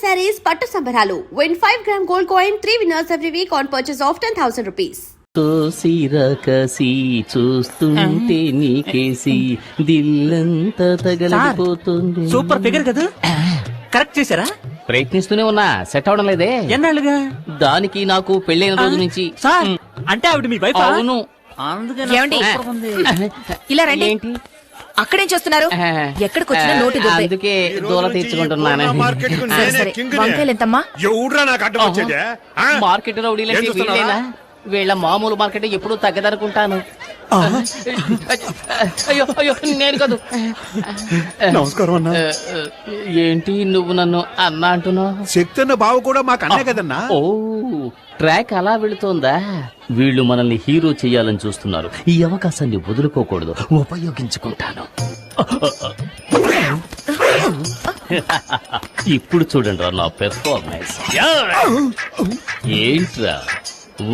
sarees పట్టు సంబరాలు. Win 5 gram gold coin, 3 winners every week on purchase of 10,000 rupees. కసి చూస్తుంటే నీకేసి దిల్లంతా తగలపోతుంది. సూపర్ ఫిగర్ కదా, కరెక్ట్ చేశారా? ప్రయత్నిస్తూనే ఉన్నా, సెట్ అవడం లేదే. ఎన్నాళ్ళుగా? దానికి నాకు పెళ్ళైన రోజు నుంచి. సార్ అంటే ఆవిడ మీ వైఫ్? అవును. ఏమండి? ఇలా రండి. ఏంటి అక్కడేం చేస్తున్నారు? ఎక్కడికి వచ్చినా నోటి దుబ్బే. అందుకే దూల తీర్చుకుంటున్నాను. సరే సరే, వంకాయలు ఎంతమ్మా? మార్కెట్ రౌడీలంటే వీళ్ళేనా? వీళ్ళ మామూలు మార్కెట్ ఎప్పుడు తగ్గదనుకుంటాను. అయ్యో అయ్యో, నేను కాదు. నమస్కారం అన్నా. ఏంటి నువ్వు నన్ను అన్నా అంటున్నావు? శక్తి అన్న బావ కూడా మాకు అన్నే కదన్నా. ఓ, ట్రాక్ అలా వెళుతోందా? వీళ్ళు మనల్ని హీరో చెయ్యాలని చూస్తున్నారు. ఈ అవకాశాన్ని వదులుకోకూడదు, ఉపయోగించుకుంటాను. ఇప్పుడు చూడండి రా నా పెర్ఫార్మెన్స్. ఏంట్రా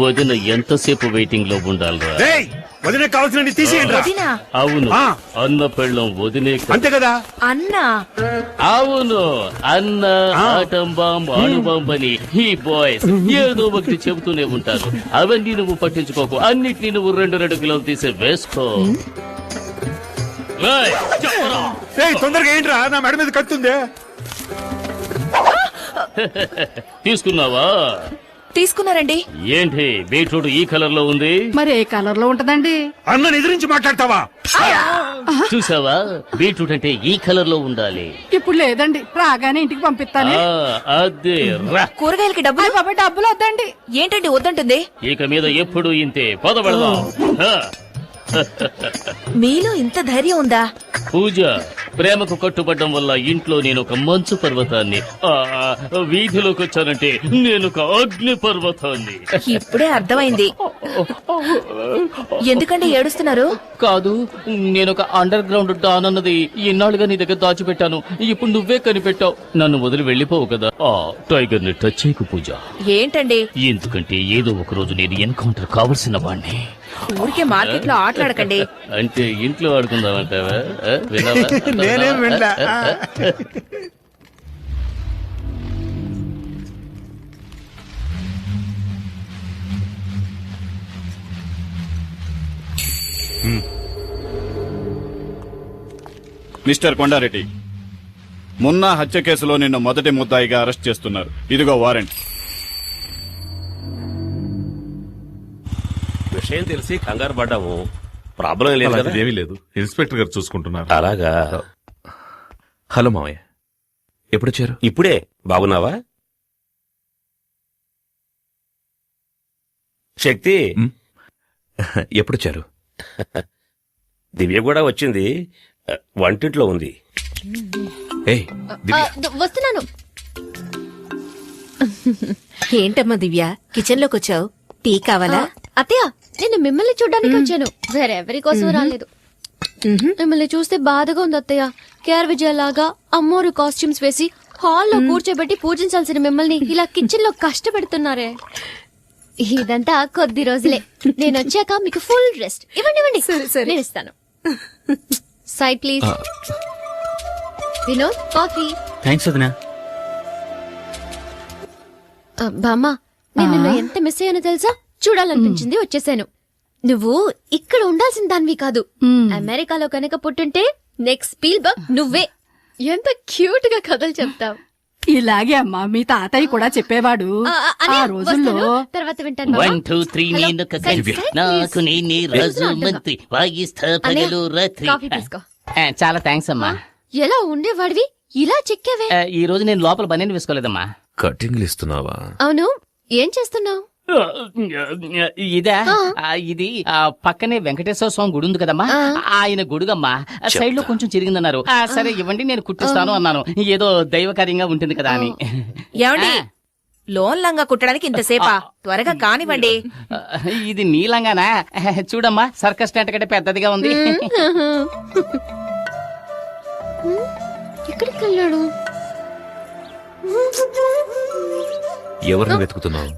వదిన ఎంతసేపు వెయిటింగ్ లో ఉండాలిరా? వదిన కావాల్సిన తీసేయండి. అవును, అన్న పెళ్ళం వదినే అంతే కదా. అన్న అవును, అన్న ఆటం బాంబ్ అణుబాంబ్ అని ఈ బాయ్స్ ఏదో ఒకటి చెబుతూనే ఉంటారు. అవన్నీ నువ్వు పట్టించుకోకు, అన్నిటినీ నువ్వు 2 కిలోలు తీసి వేసుకో. తొందరగా ఏంట్రా, నా మెడ మీద కత్తుందే. తీసుకున్నావా? తీసుకున్నారండి. ఏంటి బీట్రూట్ ఈ కలర్ లో ఉంది? మరి ఏ కలర్ లో ఉంటదండి? అన్నని ఎదిరించి మాట్లాడతావా? చూసావా, బీట్రూట్ అంటే ఈ కలర్ లో ఉండాలి. ఇప్పుడు లేదండి, రాగానే ఇంటికి పంపిస్తాను. అదే రా. కూరగాయలకి డబ్బులు? బాబా డబ్బులు వద్దండి. ఏంటండి వద్దంటుంది? ఇక మీద ఎప్పుడు ఇంతే. పదవెళదాం. మీలో ఇంత ధైర్యం ఉందా? పూజ, ప్రేమకు కట్టుబడ్డం వల్ల ఇంట్లో నేను ఒక మంచు పర్వతాన్ని, వీధిలోకి వచ్చానంటే నేను ఒక అగ్ని పర్వతాన్ని. ఇప్పుడే అర్థమైంది. ఎందుకంటే ఏడుస్తున్నారు? కాదు, నేను ఒక అండర్ గ్రౌండ్ డాన్ అన్నది ఇన్నాళ్ళుగా నీ దగ్గర దాచిపెట్టాను. ఇప్పుడు నువ్వే కనిపెట్టావు. నన్ను వదిలి వెళ్లిపోవు కదా. టైగర్ ని టచ్ చేయకు పూజ. ఏంటండి? ఎందుకంటే ఏదో ఒక రోజు నేను ఎన్కౌంటర్ కావలసిన వాణ్ణి. ఊరికే మార్కెట్ లో ఆటలాడకండి. అంటే ఇంట్లో ఆడుకుందామంటావా? నేనేం వినలా. మిస్టర్ కొండారెడ్డి, మున్నా హత్య కేసులో నిన్ను మొదటి ముద్దాయిగా అరెస్ట్ చేస్తున్నారు. ఇదిగో వారెంట్. విషయం తెలిసి కంగారు పడ్డాము. ప్రాబ్లం లేదు కదా? ఏమీ లేదు, ఇన్స్పెక్టర్ గారు చూసుకుంటున్నారు. అలాగా. హలో మావయ్య, ఎప్పుడొచ్చారు? ఇప్పుడే. బాగున్నావా శక్తి? ఎప్పుడొచ్చారు? దివ్య కూడా వచ్చింది, వంటింట్లో ఉంది. వస్తున్నాను. ఏంటమ్మా దివ్య, కిచెన్ లోకి వచ్చావు? టీ కావాలా? అత్తయ్య, నేను మిమ్మల్ని చూడ్డానికి వచ్చాను, వేరెవరి కోసం రాలేదు. మిమ్మల్ని చూస్తే బాధగా ఉంది అత్తయ్య. కేఆర్ విజయలాగా అమ్మోరు కాస్ట్యూమ్స్ వేసి హాల్లో కూర్చోబెట్టి పూజించాల్సిన మిమ్మల్ని ఇలా కిచెన్ లో కష్టపెడుతున్నారే. ఇదంతా కొద్ది రోజులే. నేను వచ్చాక మీకు ఫుల్ రెస్ట్. ఇవ్వండి ఇవ్వండి, నేను ఇస్తాను. Side please. Vinod, coffee. Thanks వదినా. బామ్మ, నేను నిన్ను ఎంత మిస్ అయ్యానో తెలుసా? చూడాలనిపించింది, వచ్చేసాను. నువ్వు ఇక్కడ ఉండాల్సిన దానివి కాదు. అమెరికాలో కనుక పుట్టుంటే నెక్స్ట్ స్పీల్బర్గ్ నువ్వే. ఎంత క్యూట్ గా కథలు చెప్తావు. ఇలాగే అమ్మా, మీ తాతయ్య కూడా చెప్పేవాడు ఆ రోజుల్లో. తర్వాత వింటాను. 1 2 3 నేను నాకు నేనే రాజు మంత్రి వాయిస్తా పగలు రాత్రి. చాలా థ్యాంక్స్ అమ్మా. ఎలా ఉండేవాడివి, ఇలా చెక్కావే. ఈ రోజు నేను లోపల బనీని వేసుకోలేదమ్మా. కటింగ్లు ఇస్తున్నావా? అవును, ఏం చేస్తున్నావు? ఇదా? ఇది పక్కనే వెంకటేశ్వర స్వామి గుడి ఉంది కదమ్మా, ఆయన గుడుగమ్మా. సైడ్ లో కొంచెం చిరిగిందన్నారు. సరే ఇవ్వండి, నేను కుట్టిస్తాను అన్నాను. ఏదో దైవకార్యంగా ఉంటుంది కదా అని. ఏమండి, లోన్ లంగా కుట్టడానికి ఇంతసేపా? త్వరగా కానివ్వండి. ఇది నీలంగానా? చూడమ్మా, సర్కస్ టెంట్ కంటే పెద్దదిగా ఉంది. ఎక్కడికి వెళ్ళాడు? ఎవరిని వెతుకుతున్నావు?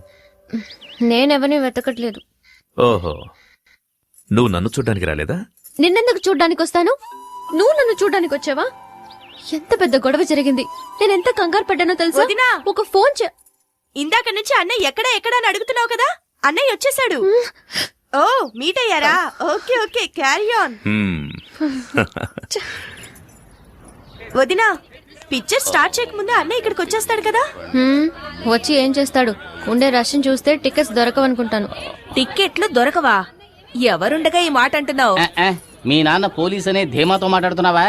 నేనెవరిని వెతకట్లేదు. ఓహో, నువ్వు నన్ను చూడ్డానికి రాలేదా? నిన్నెందుకు చూడ్డానికి వస్తాను? నువ్వు నన్ను చూడ్డానికి వచ్చావా? ఎంత పెద్ద గొడవ జరిగింది. నేను ఎంత కంగారు పడ్డానో తెలుసా? వదినా! ఒక ఫోన్ ఇందాక నుంచి అన్నయ్య ఎక్కడ అని అడుగుతున్నావు కదా, అన్నయ్య వచ్చేసాడు. ఓ మీట్ అయ్యారా? Okay okay, carry on. వదినా, పిక్చర్ స్టార్ట్ చేయకముందే అన్నయ్య ఇక్కడికి వచ్చేస్తాడు కదా. వచ్చి ఏం చేస్తాడు? ఉండే రష్ని చూస్తే టికెట్స్ దొరకవనుకుంటాను. టిక్కెట్లు దొరకవా? ఎవరుండగా ఈ మాట అంటున్నావు? మీ నాన్న పోలీస్ అనే ధీమాతో మాట్లాడుతున్నావా?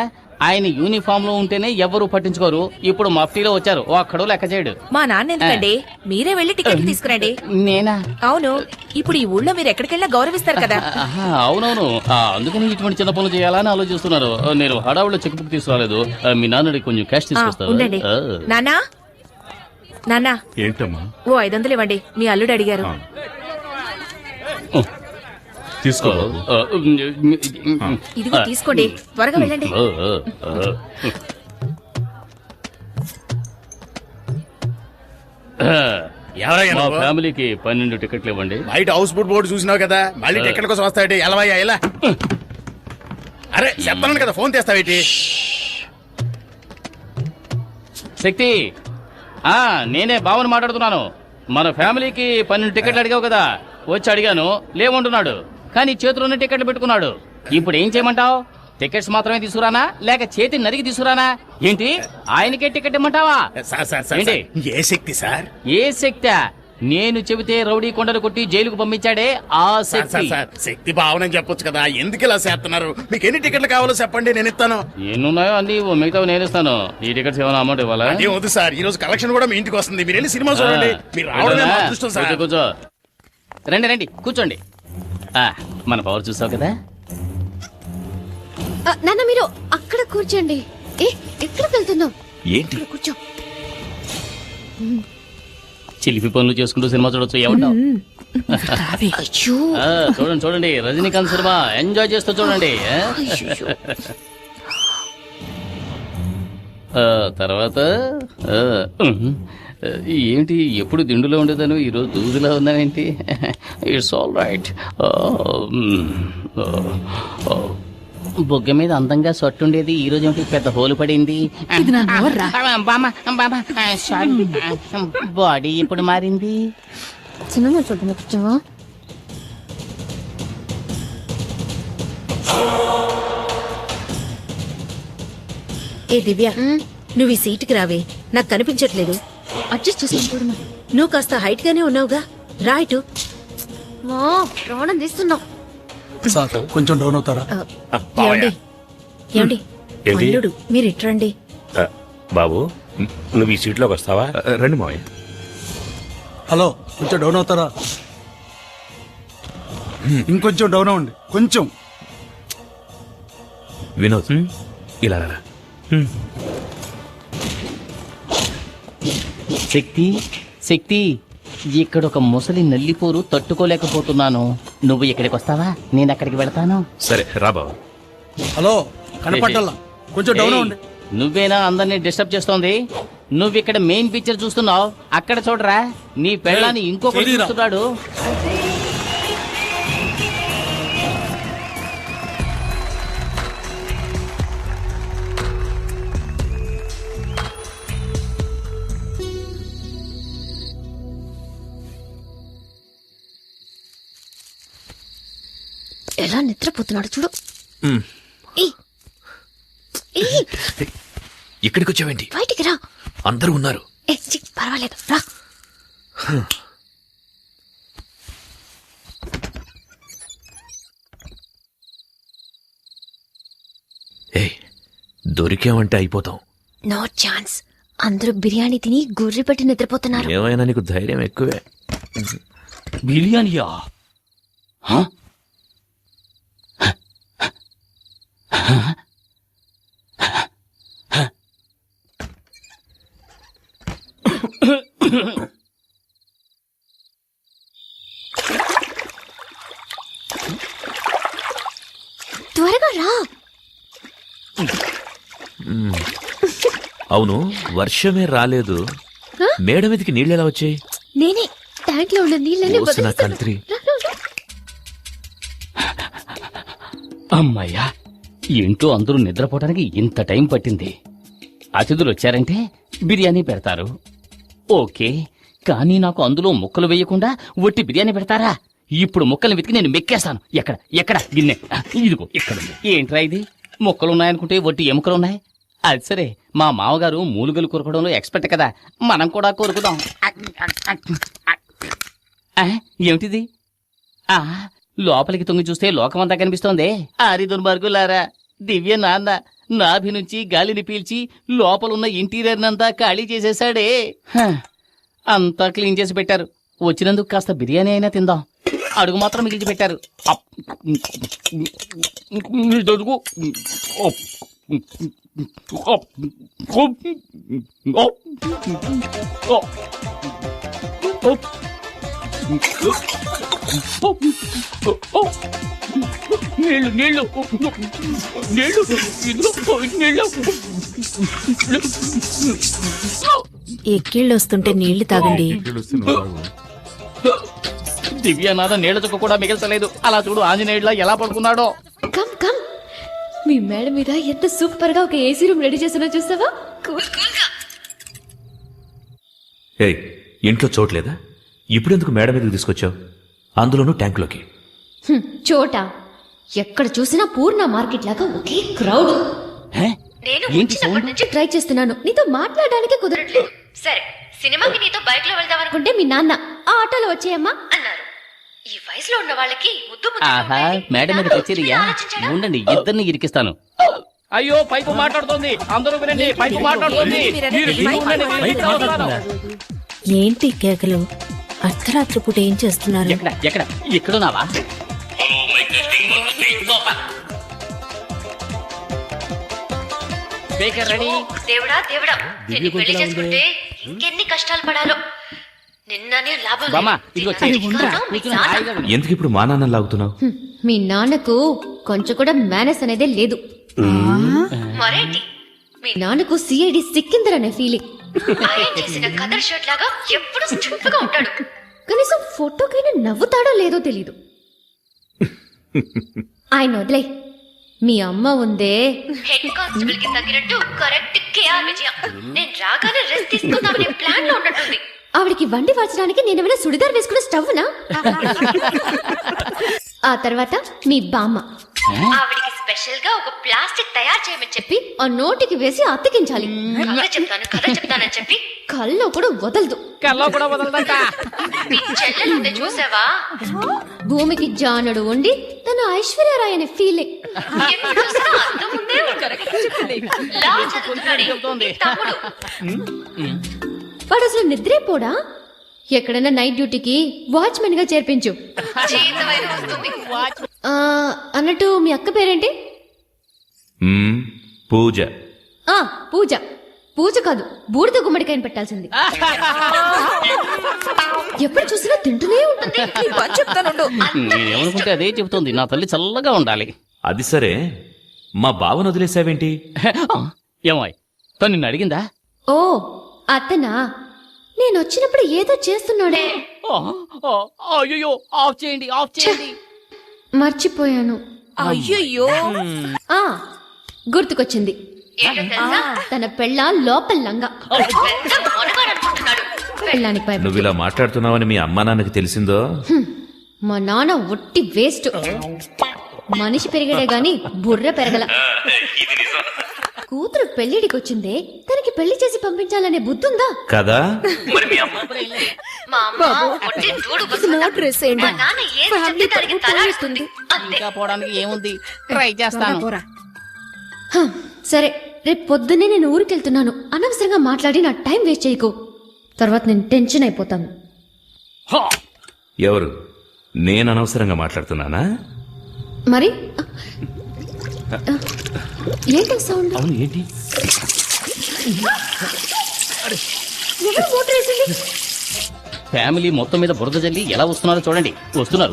ఆయన యూనిఫామ్ లో ఉంటేనే ఎవరు పట్టించుకోరు. ఇప్పుడు మఫ్టీలో వచ్చారు, ఒక్కడో లెక్క చేయడు. మా నాన్న ఎందుకండి? మీరే వెళ్లి టికెట్లు తీసుకురండి. నేనా? అవును, ఇప్పుడు ఈ ఊళ్ళో మీరు ఎక్కడికెళ్ళినా గౌరవిస్తారు కదా. అవునవును, అందుకని ఇటువంటి చిన్న పనులు చేయాలని ఆలోచిస్తున్నారు. నేను హడావులో చెక్ బుక్ తీసుకురాలేదు. మీ నాన్నడి కొంచెం క్యాష్ ఉండండి. తీసుకొస్తాను. నాన్నా ఏంటమ్మా? ఓ 500 ఇవ్వండి, మీ అల్లుడు అడిగారు. తీసుకో. ఇదిగో తీసుకోండి, త్వరగా వెళ్ళండి. మా ఫ్యామిలీకి 12 టికెట్లు ఇవ్వండి. బయట హౌస్ ఫుడ్ బోర్డు చూసినావు కదా, మళ్ళీ టికెట్ కోసం వస్తాయి. ఎలవయ్యా ఎలా? అరే చెప్తాను కదా, ఫోన్ తెస్తావేటి? శక్తి, నేనే బావని మాట్లాడుతున్నాను. మన ఫ్యామిలీకి 12 టికెట్లు అడిగావు కదా, వచ్చి అడిగాను, లేవంటున్నాడు. కానీ చేతిలోనే టికెట్లు పెట్టుకున్నాడు. ఇప్పుడు ఏం చేయమంటావు? టికెట్స్ మాత్రమే తీసుకురానా, లేక చేతి నరికి తీసుకురానా? ఏంటి, ఆయనకే టికెట్ ఇమ్మంటావా? ఏంటి? ఏ శక్తి సార్? ఏ శక్తి? నేను చెబితే రౌడీ కొండలు కొట్టి జైలుకు పంపించాడే ఆ శక్తి. శక్తి భావన చెప్పొచ్చు కదా, ఎందుకు ఇలా చేస్తున్నారు? మీకు ఎన్ని టికెట్లు కావాలో చెప్పండి, నేను ఇస్తాను. ఎన్నున్నాయో అన్ని మిగతావి నేను ఇస్తాను. ఈ టికెట్స్ ఏమైనా అమౌంట్ ఇవ్వాలా? అదే వద్దు సార్, ఈ రోజు కలెక్షన్ కూడా మీ ఇంటికి వస్తుంది. మీరు వెళ్ళి సినిమా చూడండి. మీరు రావడమే మా అదృష్టం సార్. కూర్చో. రండి కూర్చోండి. మన పవర్ చూసావు కదా. నాన్న మీరు అక్కడ కూర్చోండి. ఎక్కడికి వెళ్తున్నావు? ఏంటి? కూర్చో. చిలిపి పనులు చేసుకుంటూ సినిమా చూడొచ్చు. ఏమంటావు? అయ్యో, చూడండి రజనీకాంత్ సినిమా ఎంజాయ్ చేస్తూ చూడండి. తర్వాత ఏంటి, ఎప్పుడు దిండులో ఉండేదాను, ఈరోజు దూదులా ఉన్నావేంటి? It's all right. బొగ్గ మీద అందంగా సొట్టుండేది, ఈ రోజు ఏమిటి పెద్ద హోలు పడింది? బాడీ ఎప్పుడు మారింది? సినిమా చూడండి కూర్చోవా. ఏ దివ్య, నువ్వు ఈ సీటుకి రావే, నాకు కనిపించట్లేదు. అడ్జస్ట్ చేసుకుని చూడమా. నువ్వు కాస్త హైట్ గానే ఉన్నావుగా, రా ఇటు. ప్రాణం తీస్తున్నావు. కొంచెం డౌన్ అవుతారా? ఏమండి ఏంటి? అల్లుడు, మీరు ఇట్రండి. బాబు, నువ్వు ఈ సీట్లోకి వస్తావా? రండి మావయ్య. హలో, కొంచెం డౌన్ అవుతారా? ఇంకొంచెం డౌన్ అవ్వండి, కొంచెం. వినోద్, ఇలా రా. శక్తి, ఇక్కడ ఒక ముసలి నల్లిపోరు తట్టుకోలేకపోతున్నాను. నువ్వు ఇక్కడికి వస్తావా? నేను అక్కడికి వెళ్తాను. సరే రా బావ. హలో, కనపడ్డల్లా, కొంచెం డౌన్ ఏయ్, అవ్వండి. నువ్వేనా అందరినీ డిస్టర్బ్ చేస్తోంది? నువ్వు ఇక్కడ మెయిన్ పిక్చర్ చూస్తున్నావు, అక్కడ చూడరా, నీ పెళ్ళాన్ని ఇంకొకటి చెయ్యిరా. చూస్తున్నాడు. ఎలా నిద్రపోతున్నాడు చూడు. ఇక్కడికి వచ్చావేంటి? బయటికి రా. అందరూ ఉన్నారు. పర్వాలేదు రా. దొరికామంటే అయిపోతాం. No chance. అందరూ బిర్యానీ తిని గుర్రి పెట్టి నిద్రపోతున్నారు. ఏమైనా నీకు ధైర్యం ఎక్కువే. బిర్యానీయా? త్వరగా రా. అవును, వర్షమే రాలేదు, మేడ మీదకి నీళ్ళు ఎలా వచ్చాయి? నేనే ట్యాంక్ లో ఉన్న నీళ్ళని ఓసిన కంత్రి. అమ్మాయ్యా, ఇంట్లో అందరూ నిద్రపోవడానికి ఇంత టైం పట్టింది. అతిథులు వచ్చారంటే బిర్యానీ పెడతారు. ఓకే, కానీ నాకు అందులో ముక్కలు వేయకుండా ఒట్టి బిర్యానీ పెడతారా? ఇప్పుడు ముక్కలు వెతికి నేను మెక్కేస్తాను. ఎక్కడ గిన్నె? ఇదిగో ఇక్కడ. ఏంట్రా ఇది? ముక్కలున్నాయనుకుంటే ఒట్టి ఎముకలున్నాయి. అది సరే, మా మామగారు మూలుగలు కొరకడంలో ఎక్స్పర్ట్ కదా, మనం కూడా కొరుకుదాం. ఏమిటిది? లోపలికి తొంగి చూస్తే లోకమంతా కనిపిస్తోంది. ఆరి దుర్మార్గులారా, దివ్య నాన్న నాభి నుంచి గాలిని పీల్చి లోపలున్న ఇంటీరియర్ నంతా ఖాళీ చేసేశాడే. అంతా క్లీన్ చేసి పెట్టారు. వచ్చినందుకు కాస్త బిర్యానీ అయినా తిందాం. అడుగు మాత్రం మిగిల్చి పెట్టారు. నీళ్ళు నీళ్ళు నీళ్ళు నీళ్ళు. ఎక్కిళ్ళు వస్తుంటే నీళ్లు తాగండి. దివ్యనాథ నీళ్ల చుక్క కూడా మిగల్చలేదు. అలా చూడు ఆంజనేయుడిలా ఎలా పడుకున్నాడో. కమ్ కమ్, మీ మేడ మీద ఎంత సూపర్ గా ఒక ఏసీ రూమ్ రెడీ చేసినా చూసావా? ఏయ్, ఇంట్లో చోట్లేదా? ఇప్పుడెందుకు మేడ మీదకి తీసుకొచ్చావు? అందులోనూ ట్యాంకులోకి. చోట ఎక్కడ చూసినా పూర్ణ మార్కెట్ లాగా ఒకే క్రౌడ్. నేను వచ్చినప్పటి నుంచి ట్రై చేస్తున్నాను, నీతో మాట్లాడడానికి కుదరట్లేదు. సరే, సినిమాకి నీతో బైక్ లో వెళ్దాం అనుకుంటే మీ నాన్న ఆ ఆటోలో వచ్చేయమ్మా అన్నారు. ఈ వయసులో ఉన్న వాళ్ళకి ముద్దు ఆహా, మేడ మీద కచేరియా? ఉండండి, ఇద్దరిని ఇరికిస్తాను. అయ్యో, పైపు మాట్లాడుతోంది. అందరూ వినండి, పైపు మాట్లాడుతోంది. ఏంటి కేకలు? అర్ధరాత్రి పూట ఏం చేస్తున్నారు? ఎక్కడున్నావా? దేవుడా దేవుడా, నిన్ను పెళ్లి చేసుకుంటే ఇంకెన్ని కష్టాలు పడాలో. నిన్ననే లాభం. ఎందుకు ఇప్పుడు మా నాన్న లాగుతున్నావు? మీ నాన్నకు కొంచెం కూడా మేనస్ అనేదే లేదు. మరేంటి, మీ నాన్నకు సిఐడి సిక్కిందర్ అనే ఫీలింగ్. ఆయన చేసిన కదర్ షర్ట్ లాగా ఎప్పుడు స్ట్రిప్ గా ఉంటాడు. కనీసం ఫోటోకైనా నవ్వుతాడో లేదో తెలీదు. ఆయన వదిలే, మీ అమ్మ ఉందే హెడ్ కానిస్టేబుల్ కి తగినట్టు కరెక్ట్ కేఆర్ విజయ. నేను రాగానే రెస్ట్ తీసుకుందామనే ప్లాన్ లో ఉన్నట్టుంది. ఆవిడికి వండి వాచడానికి నేనేమైనా సుడిదార్ వేసుకున్న స్టవ్నా? ఆ తర్వాత మీ బామ్మ, ఆవిడికి స్పెషల్ గా ఒక ప్లాస్టిక్ తయారు చేయమని చెప్పి ఆ నోటికి వేసి అతికించాలి. కథ చెప్తానని చెప్పి కల్లో కూడా వదలదు. మీ చెల్లెలుంది చూసావా, భూమికి జానుడు ఉండి తన ఐశ్వర్యరాయ్ అనే ఫీలింగ్. వాడు అసలు నిద్రేపోడా? ఎక్కడైనా నైట్ డ్యూటీకి వాచ్మెన్ గా చేర్పించు. అన్నట్టు మీ అక్క పేరేంటి? పూజ. పూజ. పూజ కాదు, బూడిద గుమ్మడికాయని పెట్టాల్సింది. ఎప్పుడు చూసినా తింటూనే ఉంటుంది. నేనేమనుకుంటే అదే చెబుతోంది. నా తల్లి చల్లగా ఉండాలి. అది సరే, మా బావను వదిలేసావేంటి? ఏమాయ్, తను నిన్ను అడిగిందా? ఓ అతనా, నేను వచ్చినప్పుడు ఏదో చేస్తున్నాడే. అయ్యో, ఆఫ్ చేయండి, ఆఫ్ చేయండి. మర్చిపోయాను. అయ్యో, గుర్తుకొచ్చింది. తన పెళ్ళ లోపల లంగా. పెళ్ళానికి భయపడి నువ్వు ఇలా మాట్లాడుతున్నావని మీ అమ్మా నాన్నకి తెలిసిందో? మా నాన్న ఒట్టి వేస్ట్. మనిషి పెరిగాడే గాని బుర్ర పెరగల. కూతురు పెళ్లిడికి వచ్చిందే, తనకి పెళ్లి చేసి పంపించాలనే బుద్ధుందా కదా? ఇంకా పోవడానికి ఏముంది, ట్రై చేస్తాను. సరే, రేపు పొద్దున్నే నేను ఊరికెళ్తున్నాను. అనవసరంగా మాట్లాడి నా టైం వేస్ట్ చేయకు, తర్వాత నేను టెన్షన్ అయిపోతాను. ఎవరు? నేను అనవసరంగా మాట్లాడుతున్నానా? మరి ఏంటి సౌండ్? అవును, ఏంటి? మోటార్ వేసింది. ఫ్యామిలీ మొత్తం మీద బురద జల్లి ఎలా వస్తున్నారో చూడండి. వస్తున్నారు.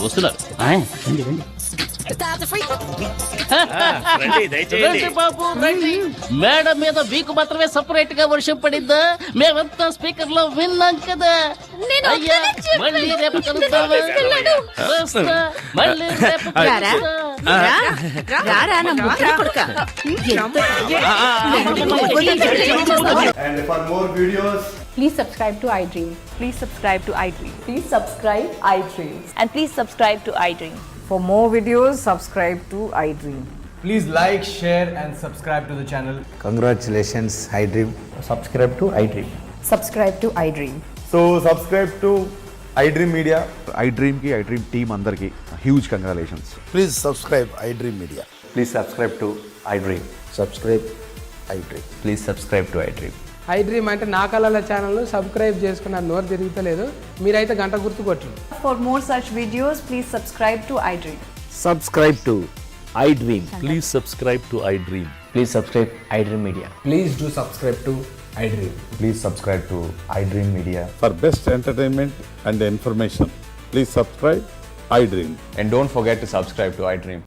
రండి బాబు, రండి. మేడం మీద మీకు మాత్రమే సపరేట్ గా వర్షం పడిందా? మేమంతా స్పీకర్ లో విన్నాం కదా. అయ్యా, మళ్ళీ రేపు కలుద్దామా? మళ్ళీ రేపు రారా నా ముద్ర కొడుక. And for more videos, please subscribe to iDream. Please subscribe to iDream. Please subscribe iDream. And please subscribe to iDream. For more videos, subscribe to iDream. please like, share, and subscribe to the channel. Congratulations, iDream. Subscribe to iDream. Subscribe to iDream. So subscribe to iDream Media. iDream ki iDream team andarki huge congratulations. Please subscribe iDream Media. Please subscribe to iDream. Subscribe iDream. Please subscribe to iDream. iDream అంటే నా కళల channel subscribe చేసుకున్న నోరు తిరుగుతలేదు. మీరైతే గంట గుర్తు కొట్టండి. For more such videos, please subscribe to iDream. Subscribe to iDream. Please subscribe to I dream. Please subscribe iDream Media. Please do subscribe to iDream. Please subscribe to iDream Media. For best entertainment and information, please subscribe iDream. And don't forget to subscribe to iDream.